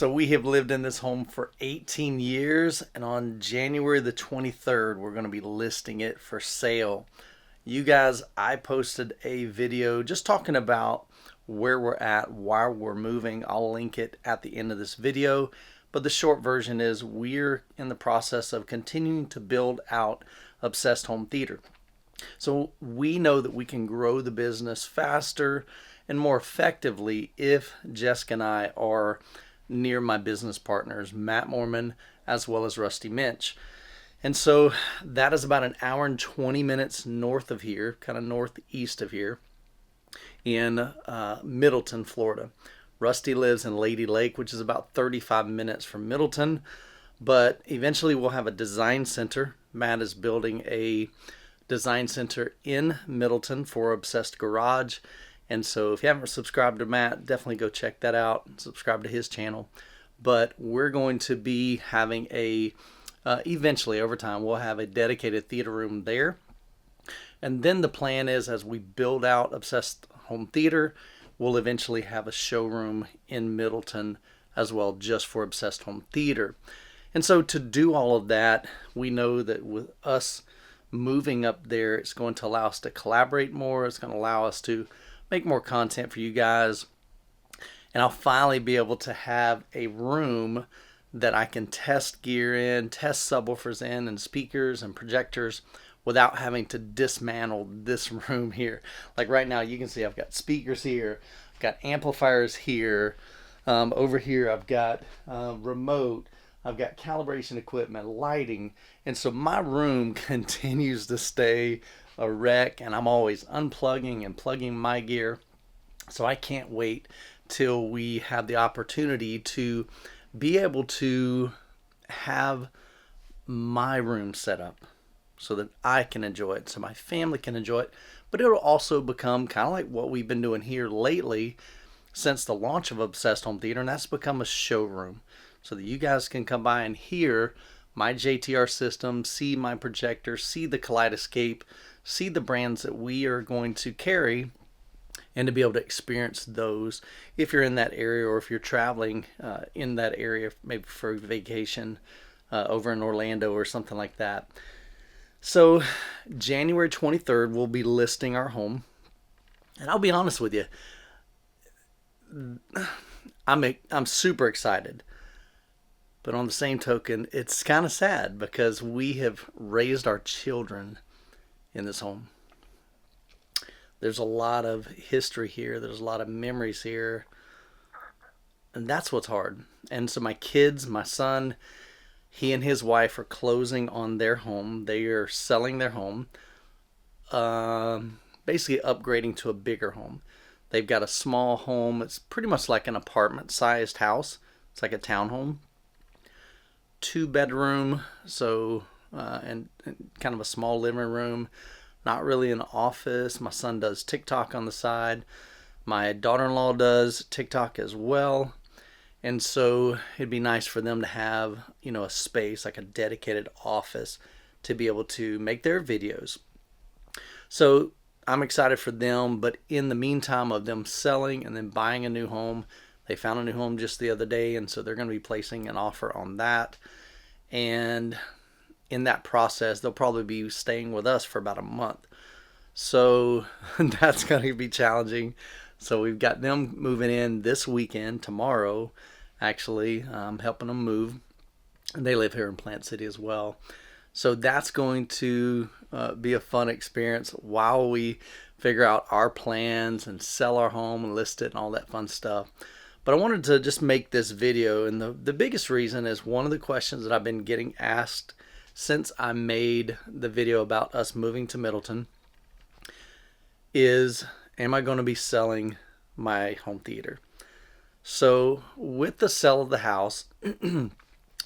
So we have lived in this home for 18 years, and on January the 23rd, we're going to be listing it for sale. You guys, I posted a video just talking about where we're at, why we're moving. I'll link it at the end of this video. But the short version is we're in the process of continuing to build out Obsessed Home Theater. So we know that we can grow the business faster and more effectively if Jessica and I are near my business partners, Matt Mormon, as well as Rusty Minch. And so that is about an hour and 20 minutes north of here, kind of northeast of here in Middleton, Florida. Rusty lives in Lady Lake, which is about 35 minutes from Middleton, but eventually we'll have a design center. Matt is building a design center in Middleton for Obsessed Garage. And so if you haven't subscribed to Matt, definitely go check that out. Subscribe to his channel. But we're going to be having eventually over time, we'll have a dedicated theater room there. And then the plan is as we build out Obsessed Home Theater, we'll eventually have a showroom in Middleton as well, just for Obsessed Home Theater. And so to do all of that, we know that with us moving up there, it's going to allow us to collaborate more. It's going to allow us to make more content for you guys. And I'll finally be able to have a room that I can test gear in, test subwoofers in, and speakers and projectors without having to dismantle this room here. Like right now, you can see I've got speakers here, I've got amplifiers here. Over here, I've got remote, I've got calibration equipment, lighting. And so my room continues to stay a wreck, and I'm always unplugging and plugging my gear. So I can't wait till we have the opportunity to be able to have my room set up so that I can enjoy it, so my family can enjoy it. But it'll also become kind of like what we've been doing here lately since the launch of Obsessed Home Theater, and that's become a showroom so that you guys can come by and hear my JTR system, see my projector, see the Kaleidescape, see the brands that we are going to carry, and to be able to experience those if you're in that area or if you're traveling in that area, maybe for a vacation over in Orlando or something like that. So January 23rd, we'll be listing our home. And I'll be honest with you, I'm super excited. But on the same token, it's kind of sad because we have raised our children in this home. There's a lot of history here. There's a lot of memories here. And that's what's hard. And so my kids, my son, he and his wife are closing on their home. They are selling their home, basically upgrading to a bigger home. They've got a small home. It's pretty much like an apartment-sized house. It's like a townhome. 2-bedroom, so and kind of a small living room. Not really an office. My son does TikTok on the side. My daughter-in-law does TikTok as well. And so it'd be nice for them to have, a space, like a dedicated office to be able to make their videos. So I'm excited for them, but in the meantime of them selling and then buying a new home, they found a new home just the other day, and so they're going to be placing an offer on that. And in that process, they'll probably be staying with us for about a month. So that's going to be challenging. So we've got them moving in this weekend, tomorrow, actually, helping them move. And they live here in Plant City as well. So that's going to be a fun experience while we figure out our plans and sell our home and list it and all that fun stuff. But I wanted to just make this video, and the biggest reason is one of the questions that I've been getting asked since I made the video about us moving to Middleton is, am I going to be selling my home theater? So with the sale of the house,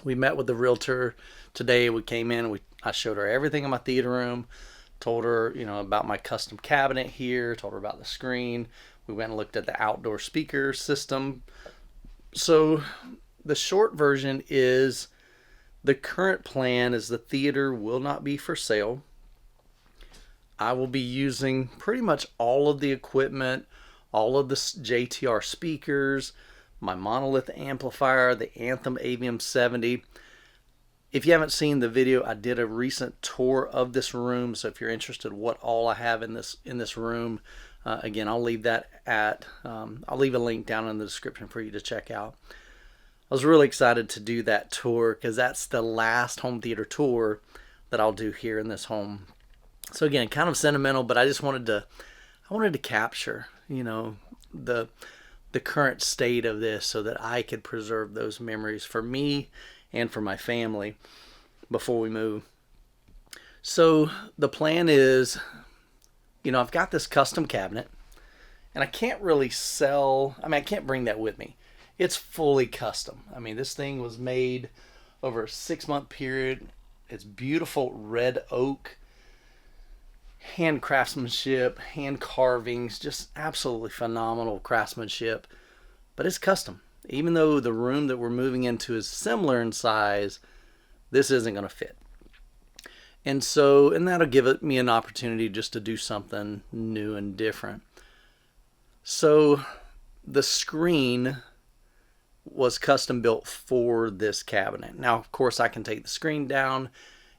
we met with the realtor today. We came in, I showed her everything in my theater room, told her, about my custom cabinet here, told her about the screen. We went and looked at the outdoor speaker system. So the short version is the current plan is the theater will not be for sale. I will be using pretty much all of the equipment, all of the JTR speakers, my monolith amplifier, the Anthem AVM 70. If you haven't seen the video, I did a recent tour of this room, so if you're interested what all I have in this room, again, I'll leave that I'll leave a link down in the description for you to check out. I was really excited to do that tour because that's the last home theater tour that I'll do here in this home. So again, kind of sentimental, but I wanted to capture, the current state of this so that I could preserve those memories for me and for my family before we move. So the plan is, I've got this custom cabinet, and I can't really I can't bring that with me. It's fully custom. This thing was made over a 6-month period. It's beautiful red oak, hand craftsmanship, hand carvings, just absolutely phenomenal craftsmanship. But it's custom. Even though the room that we're moving into is similar in size, this isn't going to fit. And that'll give me an opportunity just to do something new and different. So the screen was custom built for this cabinet. Now, of course, I can take the screen down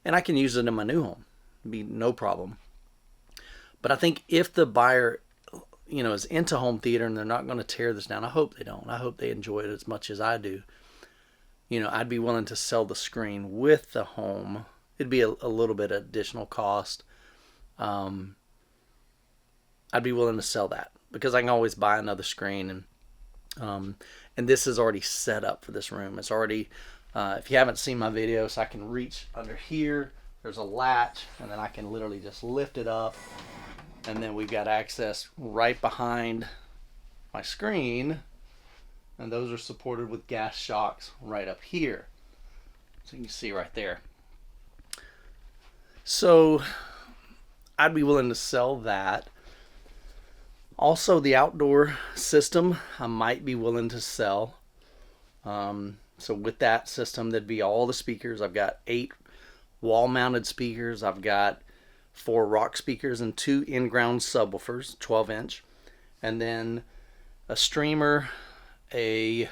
and I can use it in my new home. It'd be no problem. But I think if the buyer is into home theater and they're not going to tear this down, I hope they don't. I hope they enjoy it as much as I do. I'd be willing to sell the screen with the home. It'd be a little bit additional cost. I'd be willing to sell that because I can always buy another screen, and this is already set up for this room. It's already, if you haven't seen my videos, I can reach under here. There's a latch, and then I can literally just lift it up. And then we've got access right behind my screen. And those are supported with gas shocks right up here. So you can see right there. So I'd be willing to sell that. Also, the outdoor system, I might be willing to sell. So with that system, there'd be all the speakers. I've got 8 wall-mounted speakers. I've got 4 rock speakers and 2 in-ground subwoofers, 12-inch, and then a streamer, 3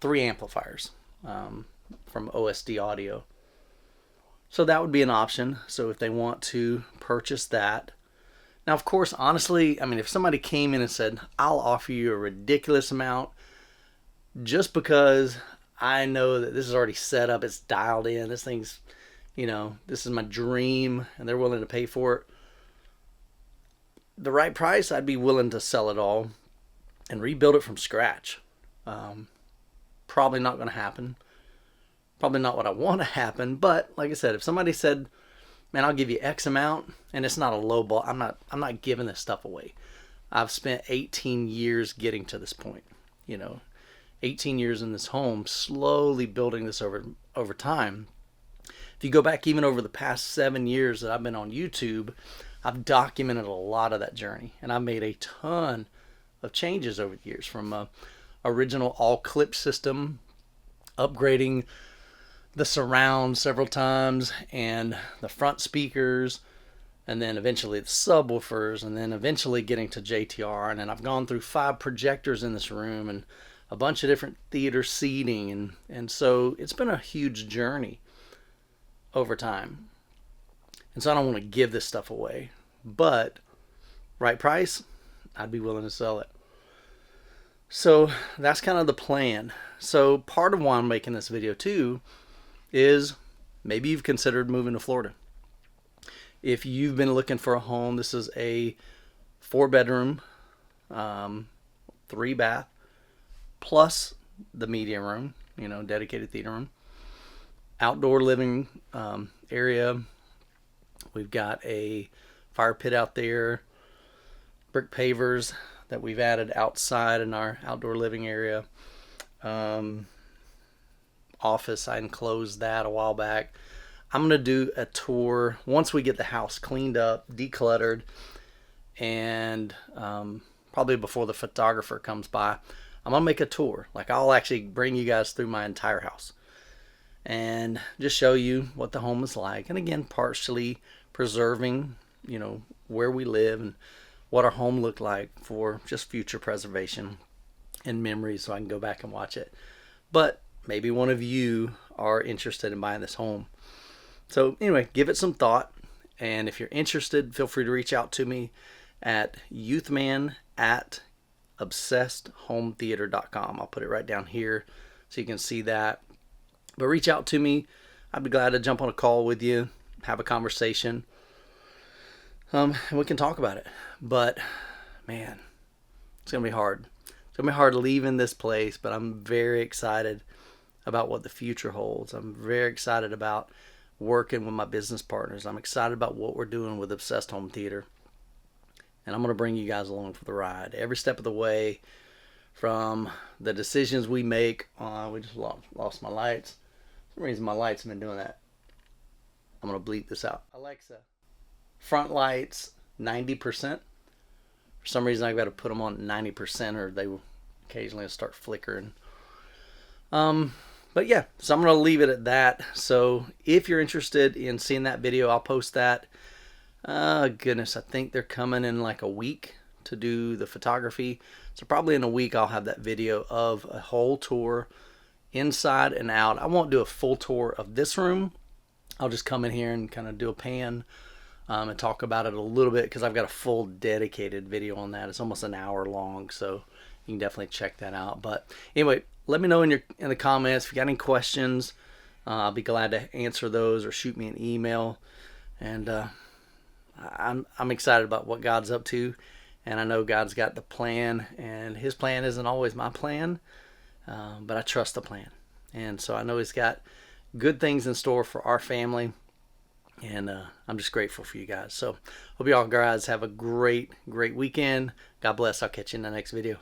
amplifiers from OSD Audio. So that would be an option. So if they want to purchase that. Now, of course, honestly, if somebody came in and said, I'll offer you a ridiculous amount just because I know that this is already set up, it's dialed in, this thing's, this is my dream, and they're willing to pay for it. The right price, I'd be willing to sell it all and rebuild it from scratch. Probably not going to happen. Probably not what I want to happen. But like I said, if somebody said, "Man, I'll give you X amount," and it's not a low ball, I'm not giving this stuff away. I've spent 18 years getting to this point. 18 years in this home, slowly building this over time. If you go back even over the past 7 years that I've been on YouTube, I've documented a lot of that journey, and I've made a ton of changes over the years, from a original all clip system, upgrading the surround several times, and the front speakers, and then eventually the subwoofers, and then eventually getting to JTR. And then I've gone through 5 projectors in this room and a bunch of different theater seating, and so it's been a huge journey over time. And so I don't want to give this stuff away, but right price, I'd be willing to sell it. So that's kind of the plan. So part of why I'm making this video too is maybe you've considered moving to Florida. If you've been looking for a home, this is a 4-bedroom, 3-bath, plus the media room, dedicated theater room, outdoor living area. We've got a fire pit out there, brick pavers that we've added outside in our outdoor living area. Office, I enclosed that a while back. I'm going to do a tour once we get the house cleaned up, decluttered, and probably before the photographer comes by, I'm going to make a tour. I'll actually bring you guys through my entire house and just show you what the home is like. And again, partially preserving, where we live and what our home looked like for just future preservation. in memory so I can go back and watch it. But maybe one of you are interested in buying this home. So anyway, give it some thought. And if you're interested, feel free to reach out to me at youthman@obsessedhometheater.com. I'll put it right down here so you can see that. But reach out to me. I'd be glad to jump on a call with you, have a conversation, and we can talk about it. But man, it's gonna be hard. It's gonna be hard leaving this place, but I'm very excited about what the future holds. I'm very excited about working with my business partners. I'm excited about what we're doing with Obsessed Home Theater. And I'm going to bring you guys along for the ride every step of the way, from the decisions we make. We just lost my lights. For some reason my lights have been doing that. I'm going to bleep this out. Alexa, front lights 90%. For some reason I've got to put them on 90% or they will occasionally start flickering. But yeah, so I'm going to leave it at that. So if you're interested in seeing that video, I'll post that. Goodness, I think they're coming in like a week to do the photography. So probably in a week I'll have that video of a whole tour inside and out. I won't do a full tour of this room. I'll just come in here and kind of do a pan and talk about it a little bit, because I've got a full dedicated video on that. It's almost an hour long, so you can definitely check that out. But anyway, let me know in the comments if you got any questions. I'll be glad to answer those, or shoot me an email. And I'm excited about what God's up to, and I know God's got the plan, and His plan isn't always my plan, but I trust the plan. And so I know He's got good things in store for our family, and I'm just grateful for you guys. So hope you all guys have a great weekend. God bless. I'll catch you in the next video.